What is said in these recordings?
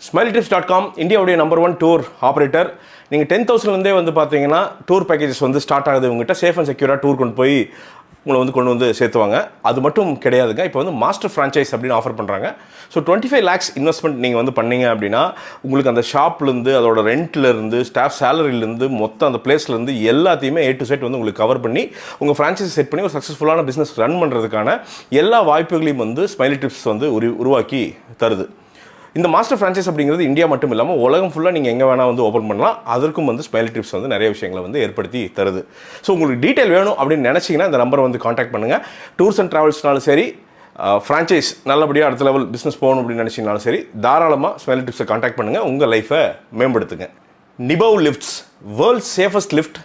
SmileTrips.com இந்தியாவுடைய number 1 tour operator. நீங்கள் 10,000லேருந்தே வந்து பார்த்தீங்கன்னா டூர் பேக்கேஜஸ் வந்து ஸ்டார்ட் ஆகுது. உங்கள்கிட்ட சேஃப் அண்ட் செக்யூராக டூர் கொண்டு போய் உங்களை கொண்டு வந்து சேர்த்துவாங்க. அது மட்டும் கிடையாதுங்க, இப்போ வந்து மாஸ்டர் ஃப்ரான்ச்சைஸ் அப்படின்னு ஆஃபர் பண்ணுறாங்க. ஸோ 25 lakhs இன்வெஸ்ட்மெண்ட் நீங்கள் வந்து பண்ணீங்க அப்படின்னா உங்களுக்கு அந்த ஷாப்லேருந்து அதோட ரெண்ட்லேருந்து ஸ்டாஃப் சேலரிலேருந்து மொத்தம் அந்த பிளேஸ்லேருந்து எல்லாத்தையுமே A to Z வந்து உங்களுக்கு கவர் பண்ணி உங்கள் ஃப்ரான்ச்சைஸி செட் பண்ணி ஒரு சக்ஸஸ்ஃபுல்லான பிஸ்னஸ் ரன் பண்ணுறதுக்கான எல்லா வாய்ப்புகளையும் வந்து SmileTrips வந்து உருவாக்கி தருது. இந்த மாஸ்டர் ஃப்ரான்ச்சைஸ் அப்படிங்கிறது இந்தியா மட்டும் இல்லாமல் உலகம் ஃபுல்லாக நீங்கள் எங்கே வேணால் வந்து ஓப்பன் பண்ணலாம். அதற்கும் வந்து SmileTrips வந்து நிறைய விஷயங்களை வந்து ஏற்படுத்தி தருது. ஸோ உங்களுக்கு டீட்டெயில் வேணும் அப்படின்னு நினச்சிங்கன்னா இந்த நம்பரை வந்து காண்டாக்ட் பண்ணுங்கள். டூர்ஸ் அண்ட் ட்ராவல்ஸ்னாலும் சரி, ஃப்ரான்ச்சைஸ் நல்லபடியாக அடுத்த லெவல் பிஸ்னஸ் போகணும் அப்படின்னு நினச்சிங்கனாலும் சரி, தாராளமாக SmileTripஸை காண்டாக்ட் பண்ணுங்கள். உங்கள் லைஃபை மேம்படுத்துங்க. Nibav lifts, world's safest lift,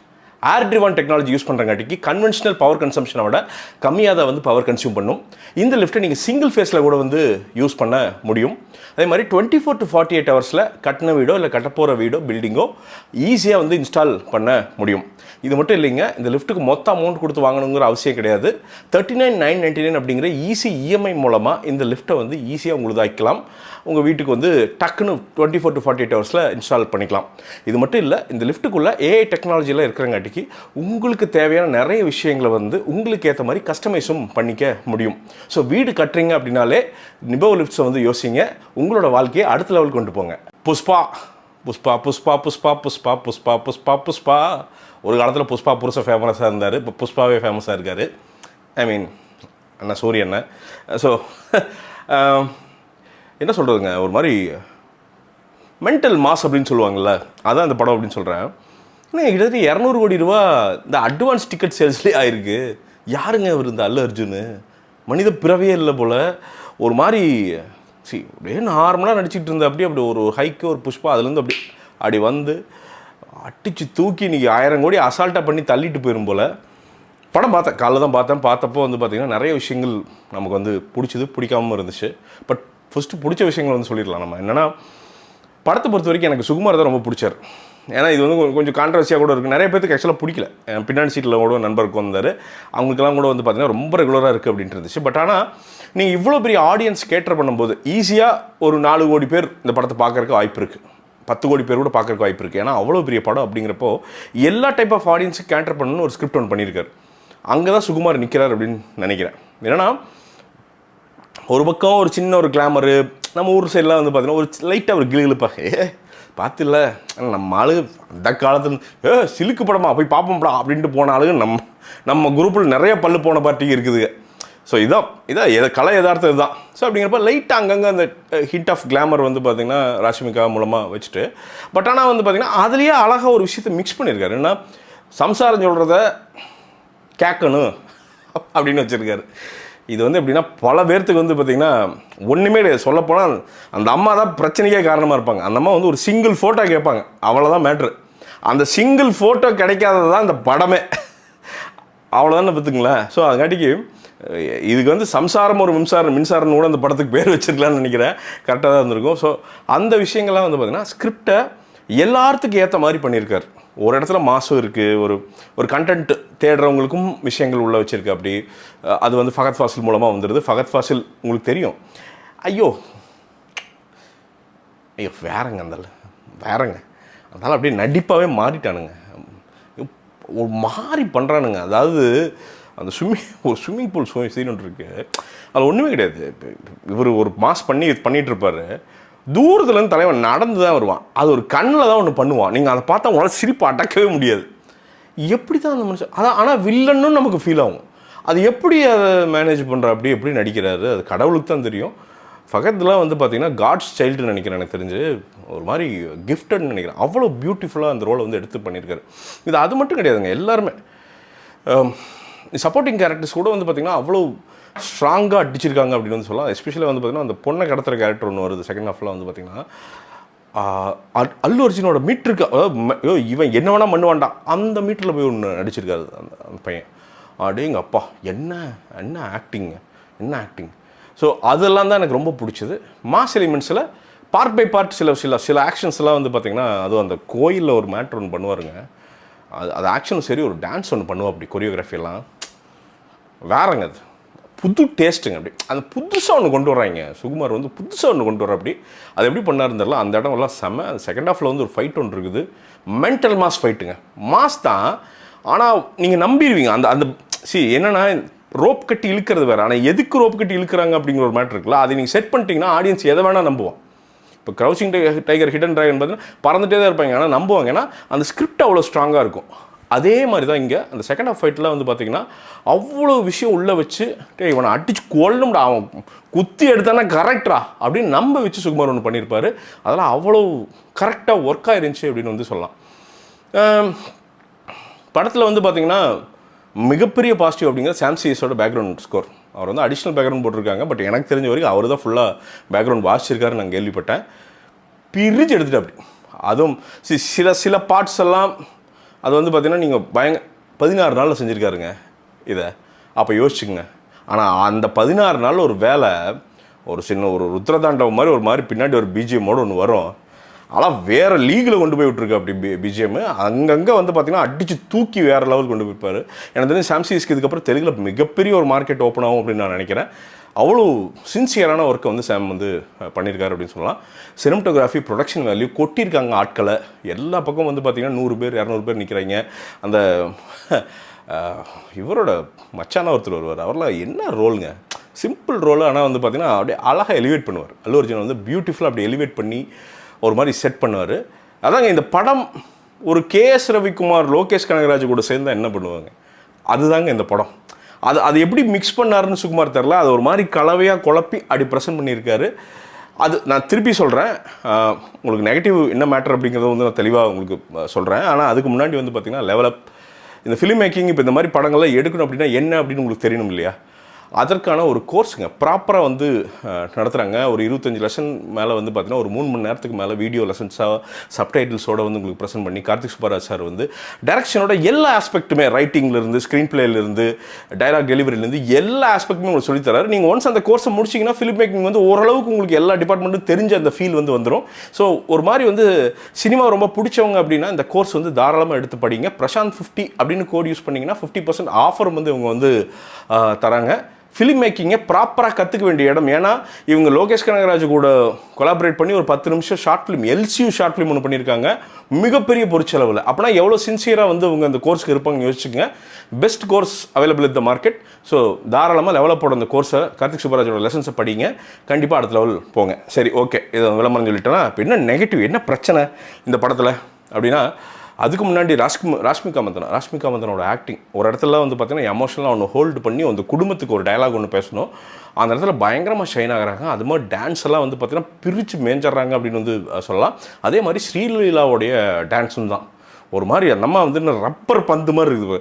air driven technology use பண்ணுறங்காட்டிக்கு கன்வென்ஷனல் பவர் கன்சம்ஷனை விட கம்மியாக தான் வந்து பவர் கன்சியூம் பண்ணும். இந்த லிஃப்ட்டை நீங்கள் சிங்கிள் ஃபேஸில் கூட வந்து யூஸ் பண்ண முடியும். அதே மாதிரி 24 to 48 ஹவர்ஸில் கட்டின வீடோ இல்லை கட்டப்போகிற வீடோ பில்டிங்கோ ஈஸியாக வந்து இன்ஸ்டால் பண்ண முடியும். இது மட்டும் இல்லைங்க, இந்த லிஃப்ட்டுக்கு மொத்த அமௌண்ட் கொடுத்து வாங்கணுங்கிற அவசியம் கிடையாது. 39,999 அப்படிங்கிற ஈஸி இஎம்ஐ மூலமாக இந்த லிஃப்ட்டை வந்து ஈஸியாக உங்களுக்கு ஆக்கலாம். உங்கள் வீட்டுக்கு வந்து டக்குன்னு 24 to 48 ஹவர்ஸில் இன்ஸ்டால் பண்ணிக்கலாம். இது மட்டும் இல்லை, இந்த லிஃப்ட்டுக்குள்ளே ஏஐ டெக்னாலஜியில் இருக்கிறங்காட்டிக்கு உங்களுக்கு தேவையான நிறைய விஷயங்களை வந்து உங்களுக்கு ஏற்ற மாதிரி கஸ்டமைஸும் பண்ணிக்க முடியும். ஸோ வீடு கட்டுறீங்க அப்படின்னாலே நிபவ் லிஃப்ட்ஸை வந்து யோசிங்க, உங்களோட வாழ்க்கையை அடுத்த லெவல் கொண்டு போங்க. புஷ்பா புஷ்பா புஷ்பா புஷ்பா புஷ்பா புஷ்பா புஷ்பா புஷ்பா ஒரு காலத்தில் புஷ்பா புருஷ ஃபேமஸாக இருந்தார், இப்போ புஷ்பாவே ஃபேமஸாக இருக்கார். ஐ மீன் அண்ணா சூரிய அண்ணன். ஸோ என்ன சொல்கிறதுங்க, ஒரு மாதிரி மென்டல் மாஸ் அப்படின்னு சொல்லுவாங்கள்ல, அதான் இந்த படம் அப்படின்னு சொல்கிறேன். ஏன்னா கிட்டத்தட்ட 200 கோடி ரூபா இந்த அட்வான்ஸ் டிக்கெட் சேல்ஸ்லேயே ஆயிருக்கு. யாருங்க அவர் இந்த அல்லு அர்ஜுன்? மனித பிறவியே இல்லை போல். ஒரு மாதிரி அப்படியே நார்மலாக நடிச்சிட்டு இருந்த அப்படி ஒரு ஹைக்கு ஒரு புஷ்பா அதுலேருந்து அப்படி வந்து அடித்து தூக்கி இன்றைக்கி 1000 கோடி அசால்ட்டாக பண்ணி தள்ளிட்டு போயிடும் போல். படம் பார்த்தேன், காலைல தான் பார்த்தப்போ வந்து பார்த்திங்கன்னா நிறைய விஷயங்கள் நமக்கு வந்து பிடிச்சது, பிடிக்காமல் இருந்துச்சு. பட் ஃபஸ்ட்டு பிடிச்ச விஷயங்கள் வந்து சொல்லிடலாம். நம்ம என்னென்னா, படத்தை பொறுத்த வரைக்கும் எனக்கு சுகுமார் தான் ரொம்ப பிடிச்சார். ஏன்னா இது வந்து கொஞ்சம் கான்ட்ரவர்சியாக கூட இருக்குது. நிறைய பேருக்கு ஆக்சுவலாக பிடிக்கல. பின்னாடி சீட்டில் கூட நண்பருக்கு வந்தார், அவங்களுக்கெல்லாம் கூட வந்து பார்த்திங்கன்னா ரொம்ப ரெகுலராக இருக்குது அப்படின்ட்டு இருந்துச்சு. பட் ஆனால் நீங்கள் இவ்வளோ பெரிய ஆடியன்ஸ் கேட்டர் பண்ணும்போது ஈஸியாக ஒரு 4 கோடி பேர் இந்த படத்தை பார்க்குறக்கு வாய்ப்பு இருக்குது, 10 கோடி பேர் கூட பார்க்குறக்கு வாய்ப்பு இருக்குது. ஏன்னா அவ்வளோ பெரிய படம் அப்படிங்கிறப்போ எல்லா டைப் ஆஃப் ஆடியன்ஸுக்கு கேட்டர் பண்ணணும்னு ஒரு ஸ்கிரிப்ட் ஒன்று பண்ணியிருக்காரு. அங்கே தான் சுகுமார் நிற்கிறார் அப்படின்னு நினைக்கிறேன். ஏன்னா ஒரு பக்கம் ஒரு சின்ன ஒரு கிளாமரு, நம்ம ஊர் சைட்லாம் வந்து பார்த்தீங்கன்னா ஒரு லைட்டாக ஒரு கிளுகிழுப்பாக பார்த்துல நம்ம ஆளு அந்த காலத்தில் சிலுக்கு படமா போய் பார்ப்போம்டா அப்படின்ட்டு போன ஆளுங்க நம்ம குரூப்பில் நிறைய பல்லு போன பார்ட்டிக்கு இருக்குதுங்க. ஸோ இதான் கலை யதார்த்தம் இதுதான். ஸோ அப்படிங்கிறப்ப லைட்டாக அங்கங்கே அந்த ஹிண்ட் ஆஃப் கிளாமர் வந்து பார்த்திங்கன்னா ராஷ்மிகா மூலமாக வச்சுட்டு, பட் ஆனால் வந்து பார்த்திங்கன்னா அதுலேயே அழகாக ஒரு விஷயத்தை மிக்ஸ் பண்ணியிருக்காரு. ஏன்னா சம்சாரம் சொல்கிறத கேட்கணும் அப்படின்னு வச்சுருக்காரு. இது வந்து எப்படின்னா பல பேர்த்துக்கு வந்து பார்த்திங்கன்னா ஒன்றுமே கிடையாது. சொல்லப்போனால் அந்த அம்மா தான் பிரச்சனைக்கே காரணமாக இருப்பாங்க. அந்த அம்மா வந்து ஒரு சிங்கிள் ஃபோட்டோ கேட்பாங்க, அவ்வளோதான் மேட்ரு. அந்த சிங்கிள் ஃபோட்டோ கிடைக்காதது தான் இந்த படமே, அவ்வளோதானே பார்த்துங்களேன். ஸோ அதுக்காட்டிக்கு இதுக்கு வந்து சம்சாரம் ஒரு மின்சாரம்னு கூட அந்த படத்துக்கு பேர் வச்சுருக்கலான்னு நினைக்கிறேன். கரெக்டாக தான் இருந்திருக்கும். ஸோ அந்த விஷயங்கள்லாம் வந்து பார்த்திங்கன்னா ஸ்கிரிப்டை எல்லாத்துக்கும் ஏற்ற மாதிரி பண்ணியிருக்காரு. ஒரு இடத்துல மாசும் இருக்குது, ஒரு கண்டென்ட் தேடுறவங்களுக்கும் விஷயங்கள் உள்ள வச்சுருக்கு. அப்படி அது வந்து ஃபகத் ஃபாசில் மூலமாக வந்துடுது. ஃபகத் ஃபாசில் உங்களுக்கு தெரியும், ஐயோ வேறங்க அதனால் அப்படியே நடிப்பாகவே மாறிட்டானுங்க, ஒரு மாறி பண்ணுறானுங்க. அதாவது அந்த ஸ்விம்மிங் பூல் சீன் ஒன்று இருக்குது, அது ஒன்றுமே கிடையாது. இவர் ஒரு மாஸ் பண்ணிகிட்ருப்பார், தூரத்துலேருந்து தலைவன் நடந்து தான் வருவான், அது ஒரு கண்ணில் தான் ஒன்று பண்ணுவான். நீங்கள் அதை பார்த்தா உங்களால் சிரிப்பு அடக்கவே முடியாது. எப்படி தான் அந்த மனுஷன் அதான், ஆனால் வில்லன்னு நமக்கு ஃபீல் ஆகும். அது எப்படி அதை மேனேஜ் பண்ணுற எப்படி நடிக்கிறாரு, அது கடவுளுக்கு தான் தெரியும். ஃபகத்லாம் வந்து பார்த்திங்கன்னா காட்ஸ் சைல்டுன்னு நினைக்கிறேன், எனக்கு தெரிஞ்சு ஒரு மாதிரி கிஃப்டட்னு நினைக்கிறேன். அவ்வளோ பியூட்டிஃபுல்லாக அந்த ரோலை வந்து எடுத்து பண்ணியிருக்காரு. இது அது மட்டும் கிடையாதுங்க, எல்லாருமே சப்போர்ட்டிங் கேரக்டர்ஸ் கூட வந்து பார்த்திங்கன்னா அவ்வளோ ஸ்ட்ராங்காக அடிச்சிருக்காங்க அப்படின்னு வந்து சொல்லலாம். எஸ்பெஷலி வந்து பார்த்திங்கன்னா அந்த பொண்ணை கடத்துகிற கேரக்டர் ஒன்று வருது செகண்ட் ஹாஃபில் வந்து பார்த்திங்கன்னா, அல்லு அர்ஜுனோட மீட்டருக்கு, அதாவது இவன் என்ன வேணால் பண்ணுவான்டா அந்த மீட்டரில் போய் ஒன்று நடிச்சிருக்காரு அந்த பையன். அப்படிங்க அப்பா என்ன ஆக்டிங். ஸோ அதெல்லாம் தான் எனக்கு ரொம்ப பிடிச்சது. மாஸ் எலிமெண்ட்ஸில் பார்ட் பை பார்ட் சில ஆக்ஷன்ஸ்லாம் வந்து பார்த்திங்கன்னா, அதுவும் அந்த கோயிலில் ஒரு மேட்ரு ஒன்று பண்ணுவாருங்க, அது ஆக்ஷனும் சரி, ஒரு டான்ஸ் ஒன்று பண்ணுவோம் அப்படி கொரியோகிராஃபியெல்லாம் வேறங்க. அது புது டேஸ்ட்டுங்க. அப்படி அந்த புதுசாக ஒன்று கொண்டு வராங்க சுகுமார் வந்து புதுசாக ஒன்று கொண்டு வர. அப்படி அது எப்படி பண்ணாருன்னு தெரியல. அந்த இடம் எல்லாம் செம்ம. செகண்ட் ஹாஃபில் வந்து ஒரு ஃபைட் ஒன்று இருக்குது, மென்டல் மாஸ் ஃபைட்டுங்க. மாஸ் தான், ஆனால் நீங்கள் நம்பிடுவீங்க. அந்த அந்த என்னென்னா ரோப் கட்டி இழுக்கிறது வேறு, ஆனால் எதுக்கு ரோப் கட்டி இழுக்கிறாங்க அப்படிங்கிற ஒரு மேட்ரு இருக்குல்ல, அதை நீங்கள் செட் பண்ணிட்டீங்கன்னா ஆடியன்ஸ் எதை வேணால் நம்புவோம். இப்போ க்ரௌச்சிங் டைகர், ஹிடன் ட்ராகன் பார்த்தீங்கன்னா பறந்துகிட்டே தான் இருப்பாங்க, ஆனால் நம்புவாங்க. ஏன்னா அந்த ஸ்கிரிப்ட் அவ்வளோ ஸ்ட்ராங்காக இருக்கும். அதே மாதிரி தான் இங்கே அந்த செகண்ட் ஹாஃப் ஃபைட்டில் வந்து பார்த்தீங்கன்னா அவ்வளோ விஷயம் உள்ளே வச்சு இவனை அடிச்சு கொள்ளணும்டா, அவன் குத்தி எடுத்தானா கரெக்டா அப்படின்னு நம்ப வச்சு சுகுமார் ஒன்று பண்ணியிருப்பார். அதெல்லாம் அவ்வளோ கரெக்டாக ஒர்க் ஆயிருந்துச்சு அப்படின்னு வந்து சொல்லலாம். படத்தில் வந்து பார்த்தீங்கன்னா மிகப்பெரிய பாசிட்டிவ் அப்படிங்கிற சாம் சிஎஸோட பேக்ரவுண்ட் ஸ்கோர். அவர் வந்து அடிஷ்னல் பேக்ரவுண்ட் போட்டிருக்காங்க, பட் எனக்கு தெரிஞ்ச வரைக்கும் அவர் தான் ஃபுல்லாக பேக்ரவுண்ட் வாசிச்சிருக்காருன்னு நான் கேள்விப்பட்டேன். பிரிச்சு எடுத்துகிட்டு அப்படி அதுவும் சில பார்ட்ஸ் எல்லாம் அது வந்து பார்த்திங்கன்னா நீங்கள் 16 நாளில் செஞ்சுருக்காருங்க இதை. அப்போ யோசிச்சுங்க. ஆனால் அந்த 16 நாளில் ஒரு வேலை, ஒரு சின்ன ஒரு ருத்ரதாண்டவம் மாதிரி ஒரு மாதிரி பின்னாடி ஒரு பிஜிஎம்மோடு ஒன்று வரும். ஆனால் வேறு லீகில் கொண்டு போய் விட்ருக்கு அப்படி பிஜிஎம்மு. அங்கங்கே வந்து பார்த்திங்கன்னா அடித்து தூக்கி வேறு லெவல் கொண்டு போயிருப்பார். எனக்கு தெரிஞ்சு சாம் சிஎஸ்க்கு இதுக்கப்புறம் தெலுங்கில் மிகப்பெரிய ஒரு மார்க்கெட் ஓப்பன் ஆகும் அப்படின்னு நான் நினைக்கிறேன். அவ்வளோ சின்சியரான ஒர்க்கை வந்து சாம் வந்து பண்ணியிருக்காரு அப்படின்னு சொல்லலாம். சினிமட்டோகிராஃபி, ப்ரொடக்ஷன் வேல்யூ கொட்டியிருக்காங்க ஆட்களை. எல்லா பக்கம் வந்து பார்த்திங்கன்னா 100 பேர் 200 பேர் நிற்கிறாங்க. அந்த இவரோட மச்சான ஒருத்தர் வருவார், அவரெல்லாம் என்ன ரோலுங்க, சிம்பிள் ரோல், ஆனால் வந்து பார்த்திங்கன்னா அப்படியே அழகாக எலிவேட் பண்ணுவார். அல்லு அர்ஜுன் வந்து பியூட்டிஃபுல்லாக அப்படி எலிவேட் பண்ணி ஒரு மாதிரி செட் பண்ணுவார். அதாங்க இந்த படம் ஒரு கேஎஸ் ரவிக்குமார், லோகேஷ் கனகராஜ் கூட சேர்ந்தால் என்ன பண்ணுவாங்க, அதுதாங்க இந்த படம். அது எப்படி மிக்ஸ் பண்ணாருன்னு சுகுமார் தெரில. அது ஒரு மாதிரி கலவையாக குழப்பி அப்படி ப்ரெசென்ட் பண்ணியிருக்காரு. அது நான் திருப்பி சொல்கிறேன், உங்களுக்கு நெகட்டிவ் என்ன மேட்டர் அப்படிங்கிறத வந்து நான் தெளிவாக உங்களுக்கு சொல்கிறேன். ஆனால் அதுக்கு முன்னாடி வந்து பார்த்திங்கன்னா லெவலப் இந்த ஃபிலிம் மேக்கிங், இப்போ இந்த மாதிரி படங்கள்லாம் எடுக்கணும் அப்படின்னா என்ன அப்படின்னு உங்களுக்கு தெரியணும் இல்லையா? அதற்கான ஒரு கோர்ஸுங்க ப்ராப்பராக வந்து நடத்துகிறாங்க. ஒரு 25 லெசன் மேலே வந்து பார்த்திங்கன்னா ஒரு 3 மணி நேரத்துக்கு மேலே வீடியோ லெசன்ஸாக சப்டைட்டில்ஸோடு வந்து உங்களுக்கு ப்ரெசென்ட் பண்ணி கார்த்திக் சுப்பராஜ் சார் வந்து டைரக்ஷனோட எல்லா ஆஸ்பெக்ட்டுமே, ரைட்டிங்லேருந்து ஸ்க்ரீன் பிளேலேருந்து டைலாக் டெலிவரிலேருந்து எல்லா ஆஸ்பெக்ட்டுமே உங்களுக்கு சொல்லித்தராரு. நீங்கள் ஒன்ஸ் அந்த கோர்ஸை முடிச்சிங்கன்னா ஃபிலிம் மேக்கிங் வந்து ஓரளவுக்கு உங்களுக்கு எல்லா டிபார்ட்மெண்ட்டும் தெரிஞ்ச அந்த ஃபீல் வந்து வந்துடும். ஸோ ஒரு மாதிரி வந்து சினிமா ரொம்ப பிடிச்சவங்க அப்படின்னா இந்த கோர்ஸ் வந்து தாராளமாக எடுத்து படிங்க. பிரசாந்த் 50 அப்படின்னு கோட் யூஸ் பண்ணிங்கன்னா 50% ஆஃபர் வந்து இவங்க வந்து தராங்க. ஃபிலிம் மேக்கிங்கை ப்ராப்பராக கற்றுக்க வேண்டிய இடம். ஏன்னா இவங்க லோகேஷ் கனகராஜ் கூட கொலாபரேட் பண்ணி ஒரு 10 நிமிஷம் short film, LCU short film ஒன்று பண்ணியிருக்காங்க மிகப்பெரிய பொருட்செலவில். அப்படின்னா எவ்வளோ சின்சியராக வந்து இவங்க அந்த கோர்ஸுக்கு இருப்பாங்கன்னு யோசிச்சுங்க. Best course available in the market. So தாராளமாக லெவலப்போட அந்த கோர்ஸை, கார்த்திக் சுப்பராஜோட லெசன்ஸை படிங்க. கண்டிப்பாக அடுத்த லெவல் போங்க. சரி, ஓகே, இதை விளம்பரம் சொல்லிட்டேன்னா இப்போ என்ன நெகட்டிவ், என்ன பிரச்சனை இந்த படத்தில் அப்படின்னா, அதுக்கு முன்னாடி ராஷ்மிகா மந்தனோட ஆக்டிங் ஒரு இடத்துல வந்து பார்த்தீங்கன்னா எமோஷனலாக ஒன்று ஹோல்டு பண்ணி அந்த குடும்பத்துக்கு ஒரு டயலாக் ஒன்று பேசணும். அந்த இடத்துல பயங்கரமாக ஷைன் ஆகிறாங்க. அது மாதிரி டான்ஸ் எல்லாம் வந்து பார்த்தீங்கன்னா பிரித்து மேஞ்சிட்றாங்க அப்படின்னு வந்து சொல்லலாம். அதே மாதிரி ஸ்ரீலீலாவுடைய டான்ஸும் தான் ஒரு மாதிரி அந்த அம்மா வந்து ரப்பர் பந்து மாதிரி இருக்குது.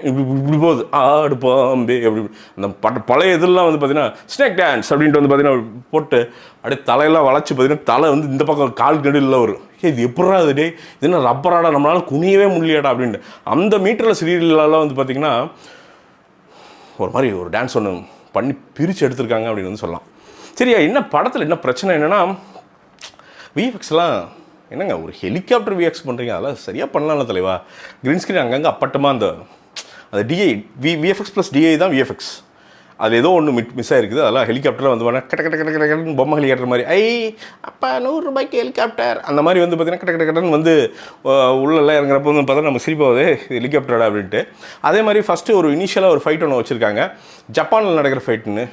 இப்படி போகுது, ஆடு பாம்பே அப்படி. அந்த பழைய இதெல்லாம் வந்து பார்த்தீங்கன்னா ஸ்னேக் டான்ஸ் அப்படின்ட்டு வந்து பார்த்தீங்கன்னா போட்டு அப்படியே தலையெல்லாம் வளைச்சி பார்த்தீங்கன்னா தலை வந்து இந்த பக்கம் கால் கடியில் வரும். இது எப்படா அது டே, இது என்ன ரப்பராடா, நம்மளால குனியவே முடியலையாடா அப்படின்ட்டு. அந்த மீட்டரில் ஸ்ரீலீலாலாம் வந்து பார்த்திங்கன்னா ஒரு மாதிரி ஒரு டான்ஸ் ஒன்று பண்ணி பிரித்து எடுத்திருக்காங்க அப்படின்னு வந்து சொல்லலாம். சரியா, என்ன படத்தில் என்ன பிரச்சனை என்னென்னா, விஎஃப்எக்ஸ்லாம் என்னங்க ஒரு ஹெலிகாப்டர் விஎக்ஸ் பண்ணுறீங்க, அதெல்லாம் சரியாக பண்ணலாம்ல தலைவா. க்ரீன் ஸ்க்ரீன் அங்கங்கே அப்பட்டமாக அந்த டிஐ விஎஃப்எக்ஸ் ப்ளஸ் டிஐ தான் விஎஃப்எக்ஸ். அது ஏதோ ஒன்று மிஸ் ஆகிருக்குது. அதெல்லாம் ஹெலிகாப்டரில் வந்து பார்த்தா கட்ட கட்ட கட்ட கட்டன்னு பொம்மை ஹெலிகாப்டர் மாதிரி, அப்பா 100 ரூபாய்க்கு ஹெலிகாப்டர் அந்த மாதிரி வந்து பார்த்தீங்கன்னா கட்ட கட்ட கட்டன்னு வந்து உள்ளெல்லாம் இறங்குறப்போ வந்து பார்த்தா நம்ம சிரிப்பாவது ஹெலிகாப்டரா அப்படின்ட்டு. அதே மாதிரி ஃபஸ்ட்டு ஒரு இனிஷியலாக ஒரு ஃபைட் ஒன்று வச்சுருக்காங்க, ஜப்பானில் நடக்கிற ஃபைட்டுன்னு.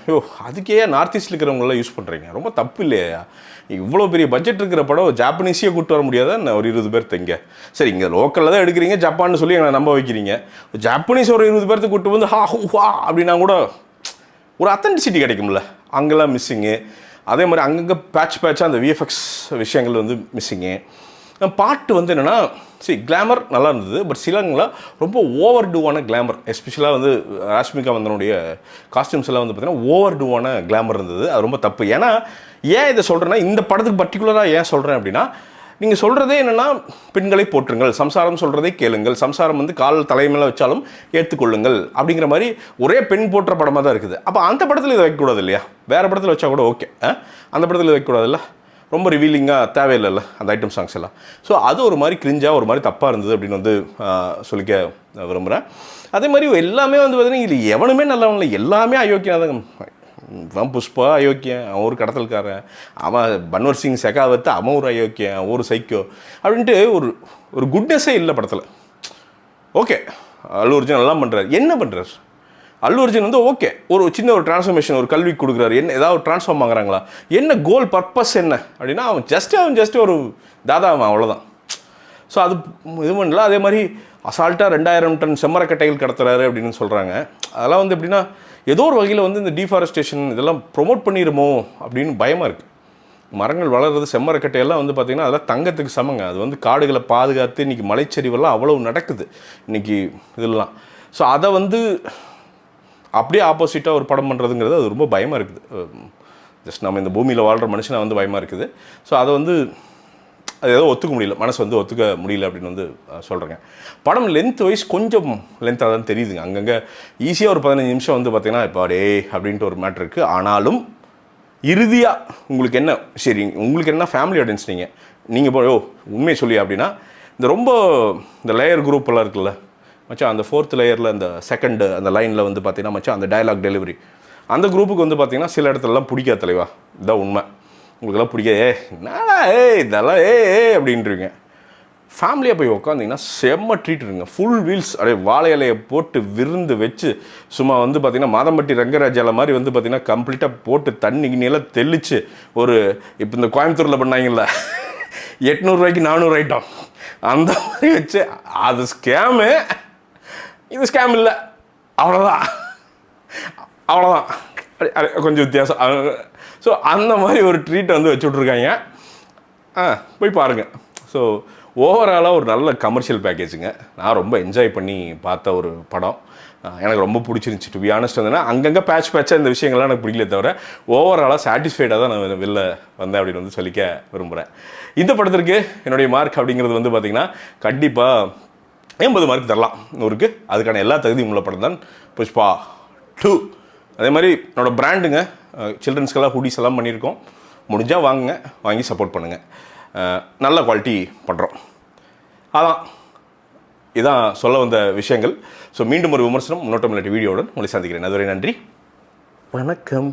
அதுக்கே நார்த் ஈஸ்ட்டில் இருக்கிறவங்களாம் யூஸ் பண்ணுறீங்க, ரொம்ப தப்பு இல்லையா? இவ்வளோ பெரிய பட்ஜெட் இருக்கிற படம் ஜாப்பனீஸியாக கூப்பிட்டு வர முடியாதா? நான் ஒரு 20 பேர் இங்கே, சரி இங்கே லோக்கலில் தான் எடுக்கிறீங்க ஜப்பான்னு சொல்லி எங்களை நம்ப வைக்கிறீங்க. ஜாப்பனீஸ் ஒரு 20 பேர்த்து கூப்பிட்டு வந்து ஹா அப்படின்னா கூட ஒரு அத்தென்டிசிட்டி கிடைக்கும்ல. அங்கெல்லாம் மிஸ்ஸிங்கு. அதே மாதிரி அங்கங்கே பேட்சாக அந்த விஎஃப்எக்ஸ் விஷயங்கள் வந்து மிஸ்ஸிங்கு. பாட்டு வந்து என்னென்னா, கிளாமர் நல்லா இருந்தது, பட் சிலங்களாம் ரொம்ப ஓவர் டூவான கிளாமர். எஸ்பெஷலாக வந்து ராஷ்மிகா மந்தனுடைய காஸ்டியூம்ஸ் எல்லாம் வந்து பார்த்திங்கன்னா ஓவர் டூவான கிளாமர் இருந்தது. அது ரொம்ப தப்பு. ஏன்னா ஏன் இதை சொல்கிறேன்னா, இந்த படத்துக்கு பர்டிகுலராக ஏன் சொல்கிறேன் அப்படின்னா, நீங்கள் சொல்கிறதே என்னென்னா பெண்களை போற்றுங்கள், சம்சாரம் சொல்கிறதே கேளுங்கள், சம்சாரம் வந்து கால் தலைமையில் வச்சாலும் ஏற்றுக்கொள்ளுங்கள் அப்படிங்கிற மாதிரி ஒரே பெண் போற்ற படமாக தான் இருக்குது. அப்போ அந்த படத்தில் இதை வைக்கக்கூடாது இல்லையா? வேறு படத்தில் வச்சா கூட ஓகே, அந்த படத்தில் வைக்கக்கூடாது இல்லை? ரொம்ப ரிவீலிங்காக தேவையில்லைல்ல அந்த ஐட்டம் சாங்ஸ் எல்லாம். ஸோ அது ஒரு மாதிரி கிரிஞ்சாக ஒரு மாதிரி தப்பாக இருந்தது அப்படின்னு வந்து சொல்லிக்க விரும்புகிறேன். அதே மாதிரி எல்லாமே வந்து பார்த்தீங்கன்னா இது எவனுமே நல்லவன் இல்லை, எல்லாமே அயோக்கியம் தான். புஷ்பா அயோக்கியன், அவன் ஒரு கடத்தல்காரன், அவன் பன்வர் சிங் செகாவத் அவன் ஒரு அயோக்கியன், ஒரு சைக்கோ அப்படின்ட்டு ஒரு குட்னஸே இல்லை படத்தில். ஓகே, அல்லு அர்ஜுன் எல்லாம் பண்ணுறாரு, என்ன பண்ணுறாரு அல்லு அர்ஜுன் வந்து ஓகே ஒரு சின்ன ஒரு டிரான்ஸ்ஃபர்மேஷன் ஒரு கல்விக்கு கொடுக்குறாரு, என்ன ஏதாவது ட்ரான்ஸ்ஃபார்ம் ஆகுறாங்களா, என்ன கோல் பர்பஸ் என்ன அப்படின்னா அவன் ஜஸ்ட் ஒரு தாதா அவன் அவ்வளோதான். ஸோ அது இது பண்ணல. அதே மாதிரி அசால்ட்டாக 2000 டன் செம்மரக்கட்டைகள் கடத்துறாரு அப்படின்னு சொல்கிறாங்க. அதெல்லாம் வந்து எப்படின்னா ஏதோ ஒரு வகையில் வந்து இந்த டீஃபாரஸ்டேஷன் இதெல்லாம் ப்ரொமோட் பண்ணிடுமோ அப்படின்னு பயமாக இருக்குது. மரங்கள் வளர்கிறது செம்மரக்கட்டையெல்லாம் வந்து பார்த்திங்கன்னா அதெல்லாம் தங்கத்துக்கு சமங்க. அது வந்து காடுகளை பாதுகாத்து இன்றைக்கி மலைச்சரிவெல்லாம் அவ்வளோ நடக்குது இன்றைக்கி இதெல்லாம். ஸோ அதை வந்து அப்படியே ஆப்போசிட்டாக ஒரு படம் பண்ணுறதுங்கிறது அது ரொம்ப பயமாக இருக்குது. ஜஸ்ட் நம்ம இந்த பூமியில் வாழ்கிற மனுஷனை வந்து பயமாக இருக்குது. ஸோ அதை வந்து அது ஏதோ ஒத்துக்க முடியல, மனசு வந்து ஒத்துக்க முடியல அப்படின்னு வந்து சொல்கிறேங்க. படம் லென்த் வைஸ் கொஞ்சம் லென்த்தாக தான் தெரியுதுங்க. அங்கங்கே ஈஸியாக ஒரு 15 நிமிஷம் வந்து பார்த்திங்கன்னா இப்போ டே அப்படின்ட்டு ஒரு மேட்ரு இருக்குது. ஆனாலும் இறுதியாக உங்களுக்கு என்ன சரி, உங்களுக்கு என்ன ஃபேமிலி ஆடியன்ஸ் நீங்கள் போய் உண்மையை சொல்லி அப்படின்னா இந்த லேயர் குரூப் எல்லாம் இருக்குல்ல மச்சான், அந்த 4th லேயரில் அந்த செகண்ட் அந்த லைனில் வந்து பார்த்தீங்கன்னா மச்சான் அந்த டயலாக் டெலிவரி அந்த குரூப்புக்கு வந்து பார்த்தீங்கன்னா சில இடத்துலலாம் பிடிக்காது தலைவா, இதுதான் உண்மை. உங்களுக்கெல்லாம் பிடிக்காது, என்னடா இதெல்லாம் அப்படின்றீங்க. ஃபேமிலியாக போய் உட்காந்திங்கன்னா செம்ம ட்ரீட் இருக்குங்க. ஃபுல் வீல்ஸ் அப்படியே வாழை இலையை போட்டு விருந்து வச்சு சும்மா வந்து பார்த்திங்கன்னா மாதம்பட்டி ரங்கராஜால மாதிரி வந்து பார்த்திங்கன்னா கம்ப்ளீட்டாக போட்டு தண்ணி கிண்ணியெல்லாம் தெளித்து ஒரு இப்போ இந்த கோயம்புத்தூரில் பண்ணாங்கல்ல 800 ரூபாய்க்கு 400 ஐட்டம் அந்த மாதிரி வச்சு அது ஸ்கேமு, இது ஸ்கேம் இல்லை, அவ்வளோதான் கொஞ்சம் வித்தியாசம். ஸோ அந்த மாதிரி ஒரு ட்ரீட்டை வந்து வச்சு விட்ருக்காங்க. போய் பாருங்கள். ஸோ ஓவராலாக ஒரு நல்ல கமர்ஷியல் பேக்கேஜுங்க. நான் ரொம்ப என்ஜாய் பண்ணி பார்த்த ஒரு படம். எனக்கு ரொம்ப பிடிச்சிருந்துச்சி. டு பி ஆனஸ்ட் வந்துன்னா அங்கங்கே பேட்சாக இந்த விஷயங்கள்லாம் எனக்கு பிடிக்கல தவிர ஓவராலாக சாட்டிஸ்ஃபைடாக தான் நான் வெளில வந்தேன் அப்படின்னு வந்து சொல்லிக்க விரும்புகிறேன். இந்த படத்திற்கு என்னுடைய மார்க் அப்படிங்கிறது வந்து பார்த்திங்கன்னா கண்டிப்பாக 80 மார்க் தரலாம் 100க்கு. அதுக்கான எல்லா தகுதியும் உள்ள படம் தான் புஷ்பா 2. அதே மாதிரி என்னோடய பிராண்டுங்க, சில்ட்ரன்ஸ்க்கெல்லாம் ஹூடிஸ் எல்லாம் பண்ணியிருக்கோம். முடிஞ்சால் வாங்குங்க, வாங்கி சப்போர்ட் பண்ணுங்கள். நல்ல குவாலிட்டி பண்ணுறோம். இதான் சொல்ல வந்த விஷயங்கள். ஸோ மீண்டும் ஒரு விமர்சனம் முன்னோட்டம் இல்லாட்டி வீடியோவுடன் உங்களை சந்திக்கிறேன். அதுவரை நன்றி, வணக்கம்.